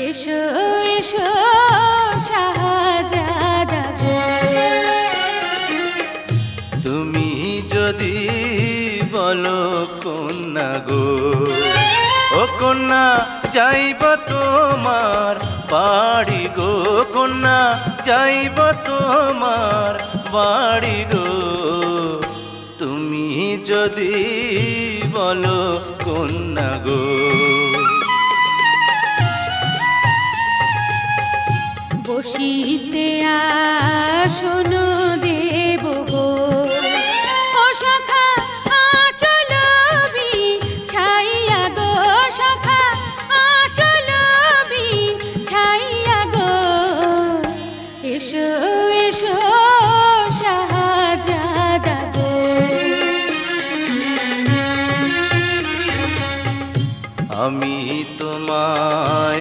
এসো এসো শাহজাদা গো, তুমি যদি বলো কন্যা গো, ও কন্যা যাইব তোমার বাড়ি গো, কন্যা যাইব তোমার বাড়ি গো, তুমি যদি বলো কন্যা গো। বসিতে আসন দেব গো, ও সখা আঁচল বিছাইয়া গো, সখা আঁচল বিছাইয়া গো, এসো এসো শাহজাদা গো। আমি তোমায়